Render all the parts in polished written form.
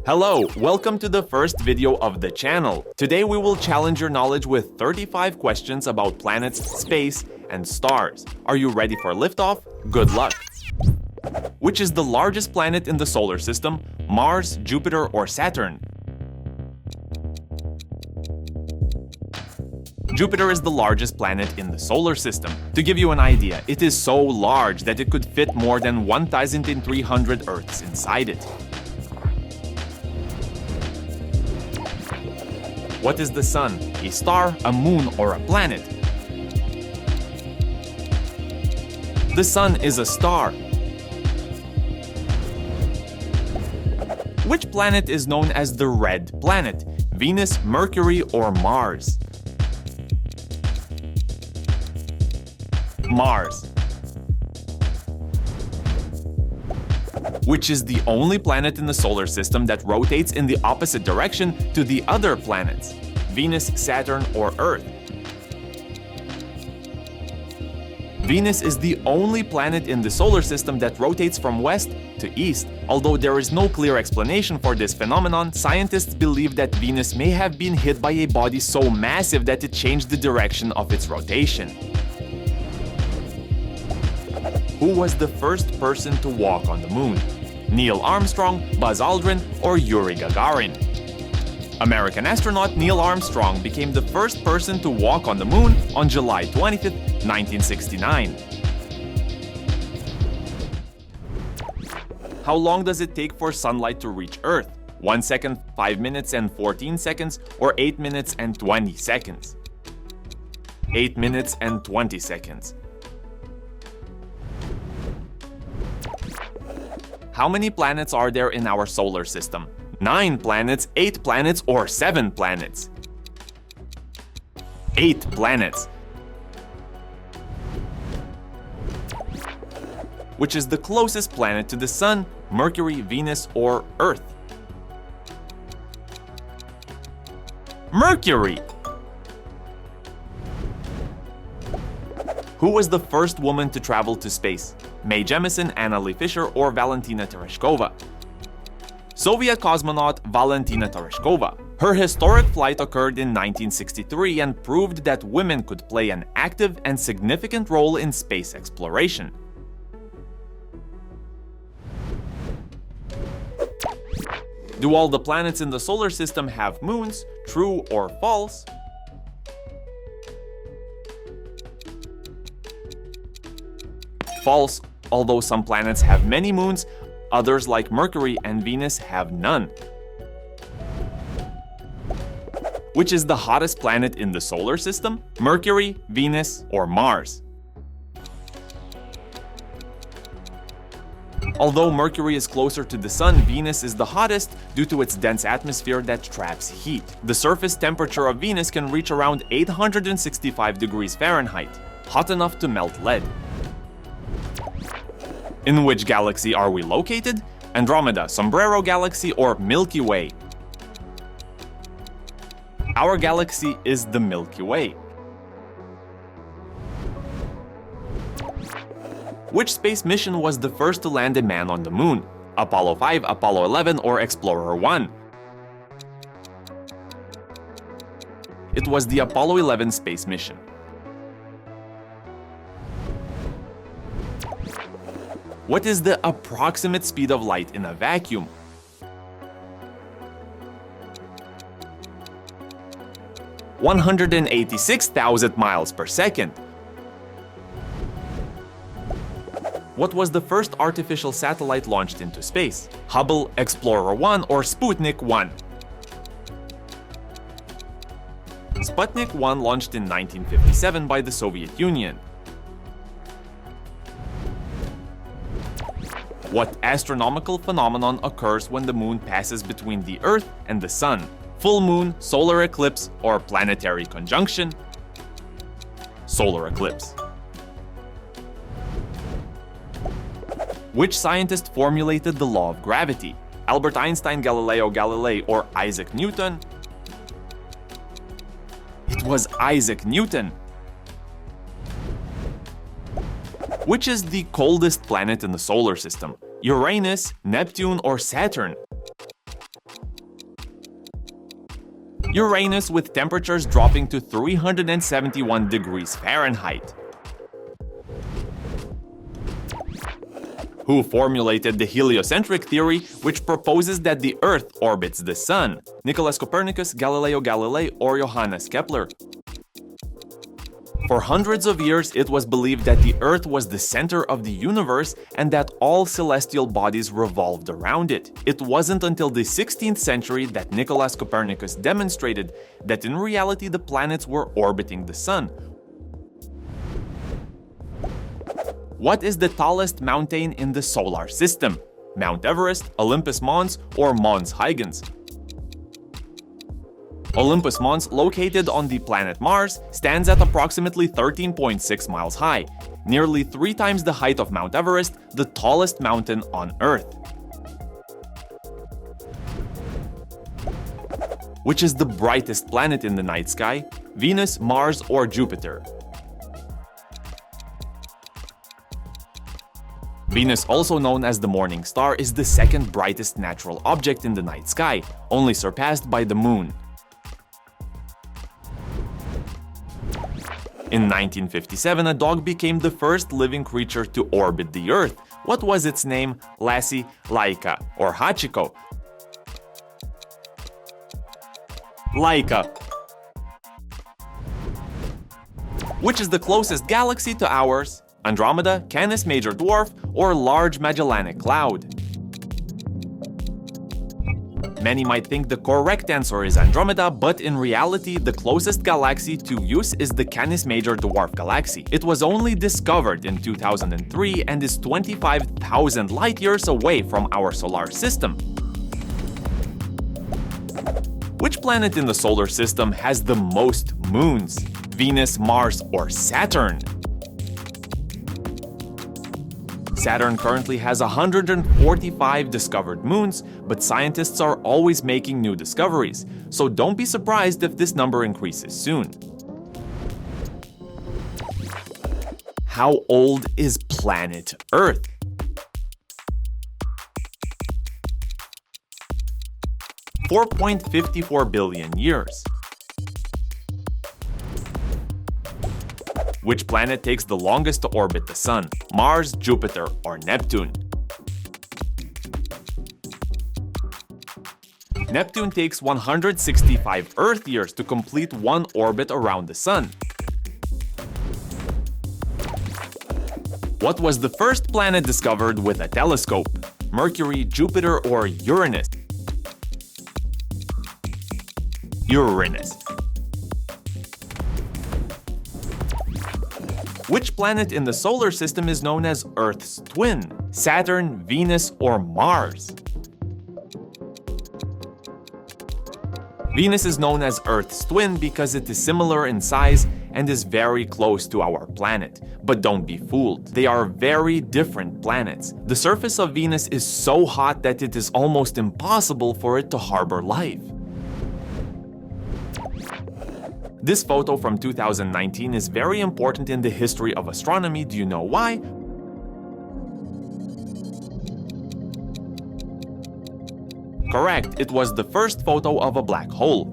Hello, welcome to the first video of the channel. Today we will challenge your knowledge with 35 questions about planets, space, and stars. Are you ready for liftoff? Good luck! Which is the largest planet in the solar system? Mars, Jupiter, or Saturn? Jupiter is the largest planet in the solar system. To give you an idea, it is so large that it could fit more than 1,300 Earths inside it. What is the Sun? A star, a moon, or a planet? The Sun is a star. Which planet is known as the Red Planet? Venus, Mercury, or Mars? Mars. Which is the only planet in the solar system that rotates in the opposite direction to the other planets? Venus, Saturn, or Earth? Venus is the only planet in the solar system that rotates from west to east. Although there is no clear explanation for this phenomenon, scientists believe that Venus may have been hit by a body so massive that it changed the direction of its rotation. Who was the first person to walk on the moon? Neil Armstrong, Buzz Aldrin, or Yuri Gagarin? American astronaut Neil Armstrong became the first person to walk on the moon on July 25, 1969. How long does it take for sunlight to reach Earth? 1 second, 5 minutes and 14 seconds, or 8 minutes and 20 seconds? 8 minutes and 20 seconds. How many planets are there in our solar system? 9 planets, 8 planets, or 7 planets? 8 planets. Which is the closest planet to the Sun? Mercury, Venus, or Earth? Mercury! Who was the first woman to travel to space? Mae Jemison, Anna Lee Fisher, or Valentina Tereshkova? Soviet cosmonaut Valentina Tereshkova. Her historic flight occurred in 1963 and proved that women could play an active and significant role in space exploration. Do all the planets in the solar system have moons? True or false? False. Although some planets have many moons, others like Mercury and Venus have none. Which is the hottest planet in the solar system? Mercury, Venus, or Mars? Although Mercury is closer to the Sun, Venus is the hottest due to its dense atmosphere that traps heat. The surface temperature of Venus can reach around 865 degrees Fahrenheit, hot enough to melt lead. In which galaxy are we located? Andromeda, Sombrero Galaxy, or Milky Way? Our galaxy is the Milky Way. Which space mission was the first to land a man on the moon? Apollo 5, Apollo 11, or Explorer 1? It was the Apollo 11 space mission. What is the approximate speed of light in a vacuum? (186,000 miles per second). What was the first artificial satellite launched into space? Hubble, Explorer 1, or Sputnik 1? Sputnik 1 launched in 1957 by the Soviet Union. What astronomical phenomenon occurs when the moon passes between the Earth and the Sun? Full moon, solar eclipse, or planetary conjunction? Solar eclipse. Which scientist formulated the law of gravity? Albert Einstein, Galileo Galilei, or Isaac Newton? It was Isaac Newton. Which is the coldest planet in the solar system? Uranus, Neptune, or Saturn? Uranus, with temperatures dropping to 371 degrees Fahrenheit. Who formulated the heliocentric theory, which proposes that the Earth orbits the Sun? Nicholas Copernicus, Galileo Galilei, or Johannes Kepler? For hundreds of years, it was believed that the Earth was the center of the universe and that all celestial bodies revolved around it. It wasn't until the 16th century that Nicholas Copernicus demonstrated that in reality the planets were orbiting the Sun. What is the tallest mountain in the solar system? Mount Everest, Olympus Mons, or Mons Huygens? Olympus Mons, located on the planet Mars, stands at approximately 13.6 miles high, nearly 3 times the height of Mount Everest, the tallest mountain on Earth. Which is the brightest planet in the night sky? Venus, Mars, or Jupiter? Venus, also known as the morning star, is the second brightest natural object in the night sky, only surpassed by the Moon. In 1957, a dog became the first living creature to orbit the Earth. What was its name? Lassie, Laika, or Hachiko? Laika. Which is the closest galaxy to ours? Andromeda, Canis Major Dwarf, or Large Magellanic Cloud? Many might think the correct answer is Andromeda, but in reality, the closest galaxy to us is the Canis Major Dwarf galaxy. It was only discovered in 2003 and is 25,000 light-years away from our solar system. Which planet in the solar system has the most moons? Venus, Mars, or Saturn? Saturn currently has 145 discovered moons, but scientists are always making new discoveries, so don't be surprised if this number increases soon. How old is planet Earth? $4.54 billion years. Which planet takes the longest to orbit the Sun? Mars, Jupiter, or Neptune? Neptune takes 165 Earth years to complete one orbit around the Sun. What was the first planet discovered with a telescope? Mercury, Jupiter, or Uranus? Uranus. Which planet in the solar system is known as Earth's twin? Saturn, Venus, or Mars? Venus is known as Earth's twin because it is similar in size and is very close to our planet. But don't be fooled, they are very different planets. The surface of Venus is so hot that it is almost impossible for it to harbor life. This photo from 2019 is very important in the history of astronomy. Do you know why? Correct, it was the first photo of a black hole.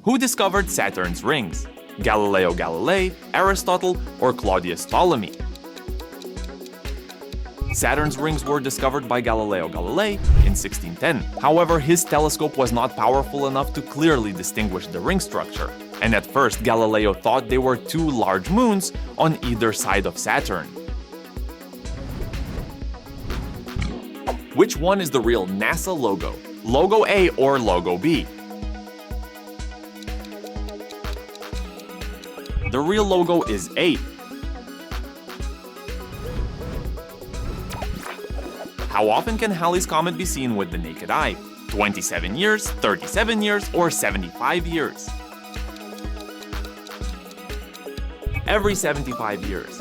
Who discovered Saturn's rings? Galileo Galilei, Aristotle, or Claudius Ptolemy? Saturn's rings were discovered by Galileo Galilei in 1610. However, his telescope was not powerful enough to clearly distinguish the ring structure. And at first, Galileo thought they were 2 large moons on either side of Saturn. Which one is the real NASA logo? Logo A or Logo B? The real logo is A. How often can Halley's Comet be seen with the naked eye? 27 years, 37 years, or 75 years? Every 75 years.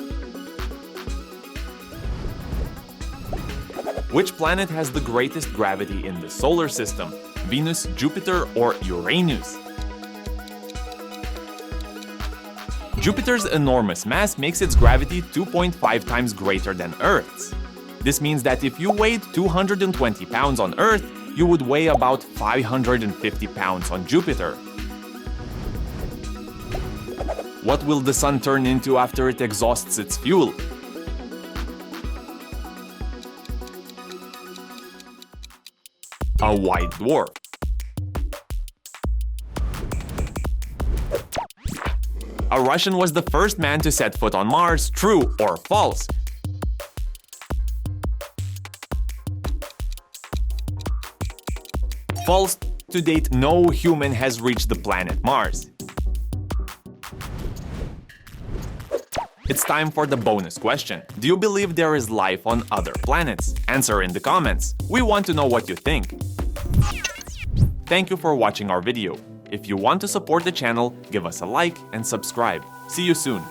Which planet has the greatest gravity in the solar system? Venus, Jupiter, or Uranus? Jupiter's enormous mass makes its gravity 2.5 times greater than Earth's. This means that if you weighed 220 pounds on Earth, you would weigh about 550 pounds on Jupiter. What will the Sun turn into after it exhausts its fuel? A white dwarf. A Russian was the first man to set foot on Mars, true or false? False. To date, no human has reached the planet Mars. It's time for the bonus question. Do you believe there is life on other planets? Answer in the comments. We want to know what you think. Thank you for watching our video. If you want to support the channel, give us a like and subscribe. See you soon!